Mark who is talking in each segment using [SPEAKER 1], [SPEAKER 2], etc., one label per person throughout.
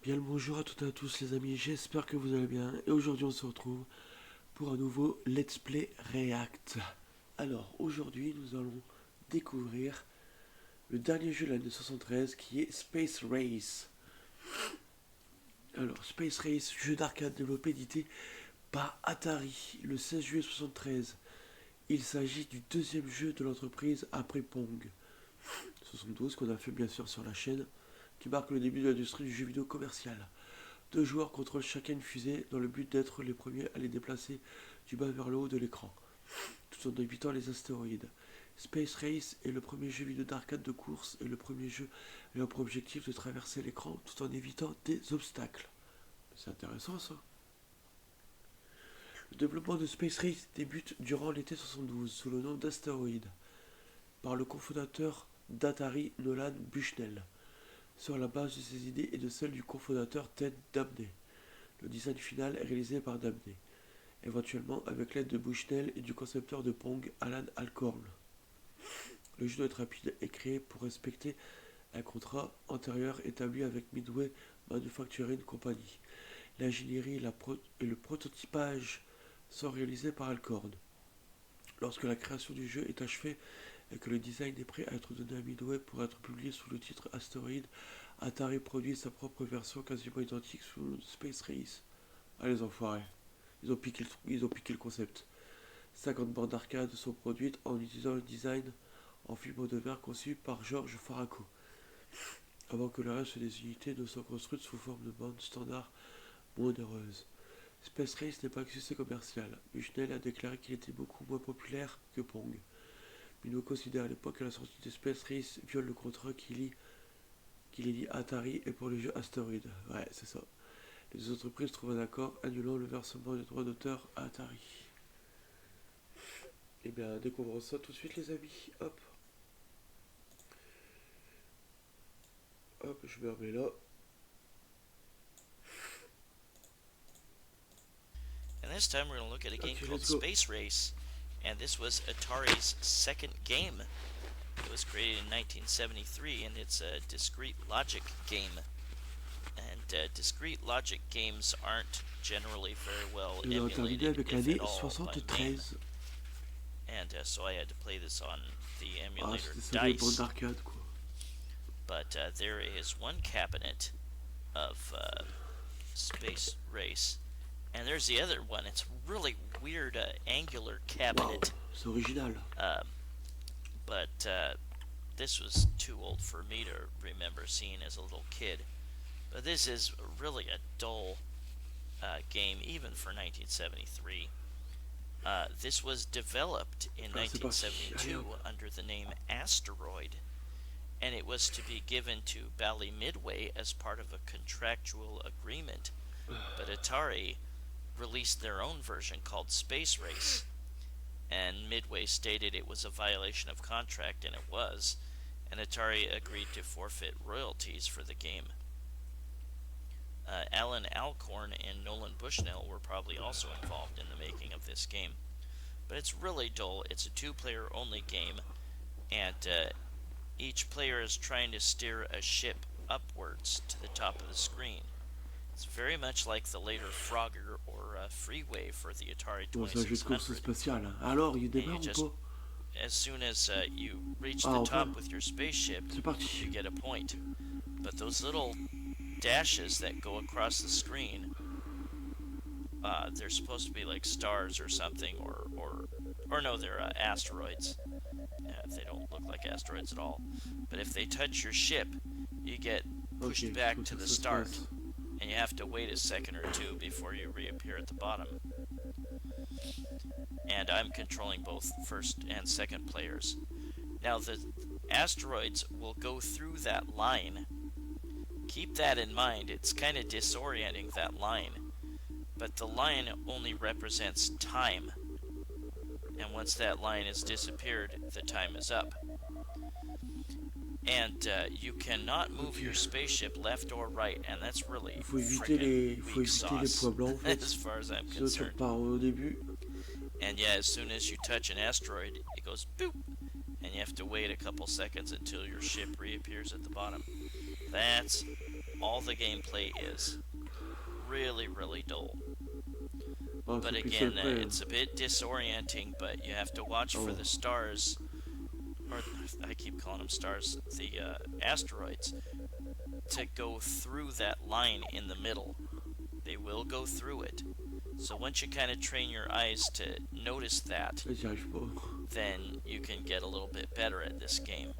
[SPEAKER 1] Bien le bonjour à toutes et à tous les amis, j'espère que vous allez bien et aujourd'hui on se retrouve pour un nouveau Let's Play React. Alors aujourd'hui nous allons découvrir le dernier jeu de l'année 73 qui est Space Race. Alors Space Race, jeu d'arcade développé et édité par Atari le 16 juillet 73. Il s'agit du deuxième jeu de l'entreprise après Pong 72 qu'on a fait bien sûr sur la chaîne, qui marque le début de l'industrie du jeu vidéo commercial. Deux joueurs contrôlent chacun une fusée dans le but d'être les premiers à les déplacer du bas vers le haut de l'écran, tout en évitant les astéroïdes. Space Race est le premier jeu vidéo d'arcade de course et le premier jeu ayant pour objectif de traverser l'écran tout en évitant des obstacles. C'est intéressant ça. Le développement de Space Race débute durant l'été 72 sous le nom d'astéroïdes par le cofondateur d'Atari Nolan Bushnell, sur la base de ses idées et de celles du cofondateur Ted Dabney. Le design final est réalisé par Dabney, éventuellement avec l'aide de Bushnell et du concepteur de Pong Allan Alcorn. Le jeu doit être rapide et créé pour respecter un contrat antérieur établi avec Midway Manufacturing Company. L'ingénierie et le prototypage sont réalisés par Alcorn. Lorsque la création du jeu est achevée et que le design est prêt à être donné à Midway pour être publié sous le titre Astéroïdes, Atari produit sa propre version quasiment identique sous le Space Race. Ah les enfoirés, ils ont piqué le concept. 50 bornes d'arcade sont produites en utilisant le design en fibre de verre conçu par George Faraco, avant que le reste des unités ne soient construites sous forme de bandes standards moins onéreuses. Space Race n'est pas un succès commercial. Bushnell a déclaré qu'il était beaucoup moins populaire que Pong. Midway considère à l'époque que la sortie de Space Race viole le contrat qui lie Atari et pour le jeu Astéroïdes. Ouais, c'est ça. Les entreprises trouvent un accord annulant le versement des droits d'auteur à Atari. Et bien, découvrons ça tout de suite les amis. Hop. Hop, je me remets là.
[SPEAKER 2] And this time we're going to look at a game
[SPEAKER 1] Okay,
[SPEAKER 2] called Space Race, and this was Atari's second game. It was created in 1973, and it's a discrete logic game. And discrete logic games aren't generally very well emulated, if at all, by name. And so I had to play this on the emulator Dice. But there is one cabinet of Space Race. And there's the other one. It's a really weird angular cabinet.
[SPEAKER 1] Wow, c'est original.
[SPEAKER 2] But this was too old for me to remember seeing as a little kid. But this is really a dull game, even for 1973. This was developed in 1972 under the name Asteroid, and it was to be given to Bally Midway as part of a contractual agreement. But Atari released their own version called Space Race, and Midway stated it was a violation of contract, and it was, and Atari agreed to forfeit royalties for the game. Allan Alcorn and Nolan Bushnell were probably also involved in the making of this game. But it's really dull. It's a two-player only game, and each player is trying to steer a ship upwards to the top of the screen. It's very much like the later Frogger or Freeway for the Atari 2600.
[SPEAKER 1] Alors, il démarre ou pas?
[SPEAKER 2] As soon as you reach the top with your spaceship, you get a point. But those little dashes that go across the screen, they're supposed to be like stars or something, or no, they're asteroids. They don't look like asteroids at all. But if they touch your ship, you get pushed back to the start. And you have to wait a second or two before you reappear at the bottom. And I'm controlling both first and second players. Now the asteroids will go through that line. Keep that in mind. It's kind of disorienting, that line. But the line only represents time. And once that line has disappeared, the time is up. And you cannot move your spaceship left or right, and that's really weak sauce, as far as I'm concerned. And yeah, as soon as you touch an asteroid, it goes boop, and you have to wait a couple seconds until your ship reappears at the bottom. That's all the gameplay is. Really, really dull.
[SPEAKER 1] Ah,
[SPEAKER 2] But
[SPEAKER 1] c'est
[SPEAKER 2] again,
[SPEAKER 1] pixel près, hein.
[SPEAKER 2] it's a bit disorienting, but you have to watch for
[SPEAKER 1] Oh.
[SPEAKER 2] the stars, or I keep calling them stars, the asteroids, to go through that line in the middle. They will go through it. So once you kind of train your eyes to notice that,
[SPEAKER 1] J'y arrive pas.
[SPEAKER 2] then you can get a little bit better at this game.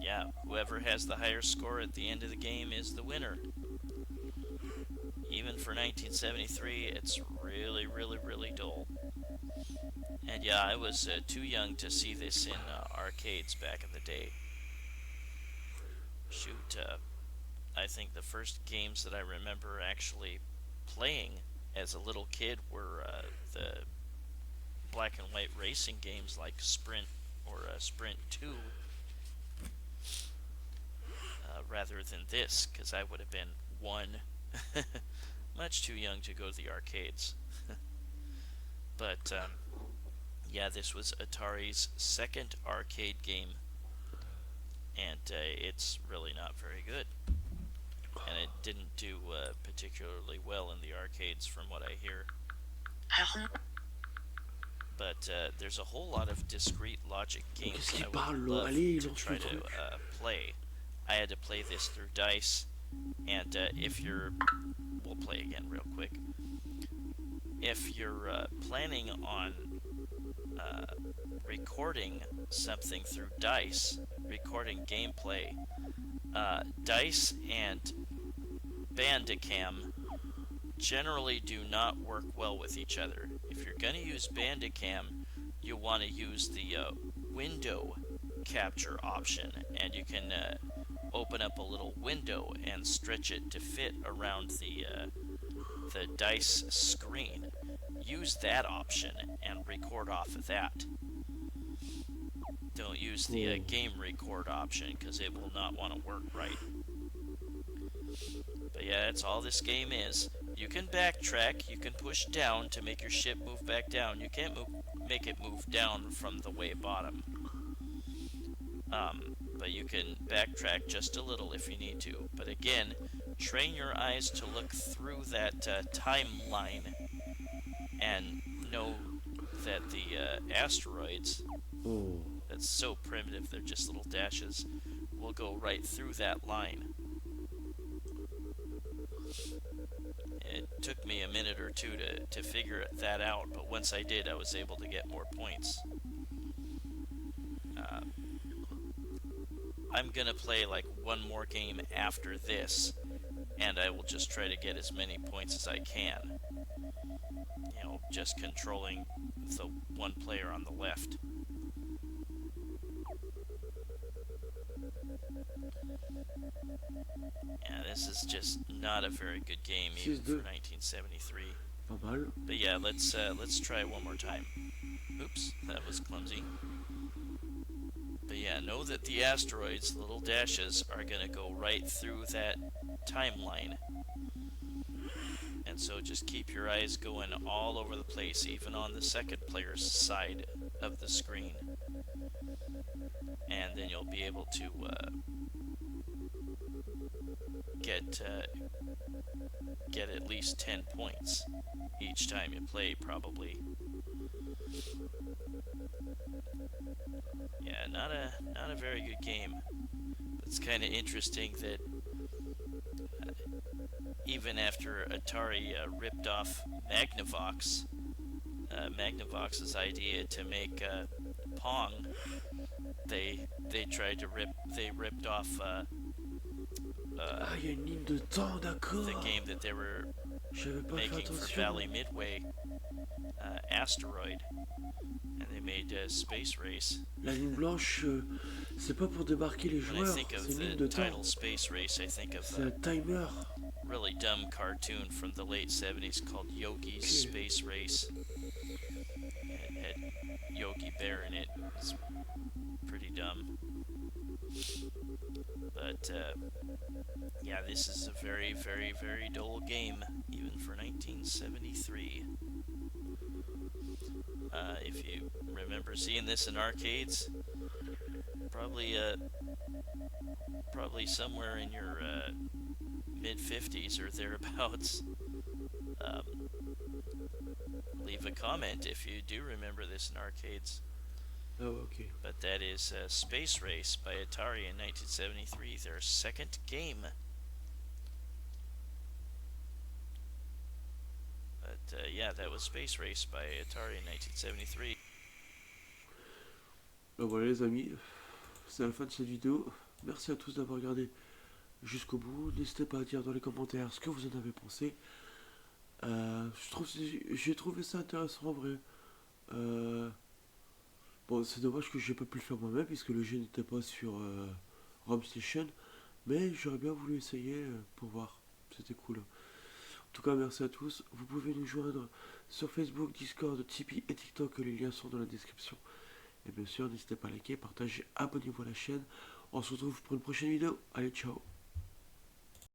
[SPEAKER 2] Yeah, whoever has the higher score at the end of the game is the winner. Even for 1973, it's really, really, really dull. And yeah, I was too young to see this in arcades back in the day. Shoot, I think the first games that I remember actually playing as a little kid were the black and white racing games like Sprint or Sprint 2, rather than this, because I would have been 1. Much too young to go to the arcades. But yeah, this was Atari's second arcade game, and it's really not very good. And it didn't do particularly well in the arcades from what I hear. But there's a whole lot of discrete logic games
[SPEAKER 1] Qu'est-ce
[SPEAKER 2] I
[SPEAKER 1] qu'il
[SPEAKER 2] would
[SPEAKER 1] parle,
[SPEAKER 2] love
[SPEAKER 1] allez,
[SPEAKER 2] to
[SPEAKER 1] lance
[SPEAKER 2] try
[SPEAKER 1] le
[SPEAKER 2] to
[SPEAKER 1] truc.
[SPEAKER 2] play. I had to play this through dice, and if you're... We'll play again real quick. If you're planning on recording something through dice, recording gameplay, dice and Bandicam generally do not work well with each other. If you're going to use Bandicam, you want to use the window capture option, and you can open up a little window and stretch it to fit around the dice screen. Use that option and record off of that. Don't use the game record option, because it will not want to work right. But yeah, that's all this game is. You can backtrack, you can push down to make your ship move back down. You can't make it move down from the way bottom. But you can backtrack just a little if you need to. But again, train your eyes to look through that timeline and know that the asteroids,
[SPEAKER 1] Oh.
[SPEAKER 2] that's so primitive, they're just little dashes, will go right through that line. It took me a minute or two to figure that out, but once I did, I was able to get more points. I'm gonna play like one more game after this, and I will just try to get as many points as I can. You know, just controlling the one player on the left. Yeah, this is just not a very good game even for 1973.
[SPEAKER 1] Pas mal.
[SPEAKER 2] But yeah, let's try it one more time. Oops, that was clumsy. But yeah, know that the asteroids, little dashes, are gonna go right through that timeline. And so just keep your eyes going all over the place, even on the second player's side of the screen. And then you'll be able to get at least 10 points each time you play, probably. Yeah, not a very good game. It's kind of interesting that even after Atari ripped off Magnavox, Magnavox's idea to make Pong, they ripped off
[SPEAKER 1] Ah, il y a une ligne de temps, d'accord.
[SPEAKER 2] the game that they were
[SPEAKER 1] J'avais pas fait
[SPEAKER 2] making for
[SPEAKER 1] attention.
[SPEAKER 2] Valley Midway, Asteroid, and they made Space Race.
[SPEAKER 1] La ligne blanche, c'est pas pour débarquer les
[SPEAKER 2] When I
[SPEAKER 1] joueurs,
[SPEAKER 2] think of
[SPEAKER 1] c'est une ligne
[SPEAKER 2] the
[SPEAKER 1] de temps.
[SPEAKER 2] title Space Race, I think of
[SPEAKER 1] C'est un timer.
[SPEAKER 2] really dumb cartoon from the late 70s called Yogi's Space Race. It had Yogi Bear in it. It's pretty dumb. But yeah, this is a very, very, very dull game, even for 1973. If you remember seeing this in arcades, probably probably somewhere in your mid-50s or thereabouts. Um, leave a comment if you do remember this in arcades.
[SPEAKER 1] Oh, ok.
[SPEAKER 2] But that is Space Race by Atari in 1973, their second game. But yeah, that was Space Race by Atari in 1973.
[SPEAKER 1] Ben voilà les amis, c'est la fin de cette vidéo. Merci à tous d'avoir regardé jusqu'au bout. N'hésitez pas à dire dans les commentaires ce que vous en avez pensé. J'ai trouvé ça intéressant en vrai. Bon, c'est dommage que j'ai pas pu le faire moi-même puisque le jeu n'était pas sur ROM Station. Mais j'aurais bien voulu essayer pour voir. C'était cool. En tout cas, merci à tous. Vous pouvez nous joindre sur Facebook, Discord, Tipeee et TikTok. Les liens sont dans la description. Et bien sûr, n'hésitez pas à liker, partager, abonnez-vous à la chaîne. On se retrouve pour une prochaine vidéo. Allez, ciao.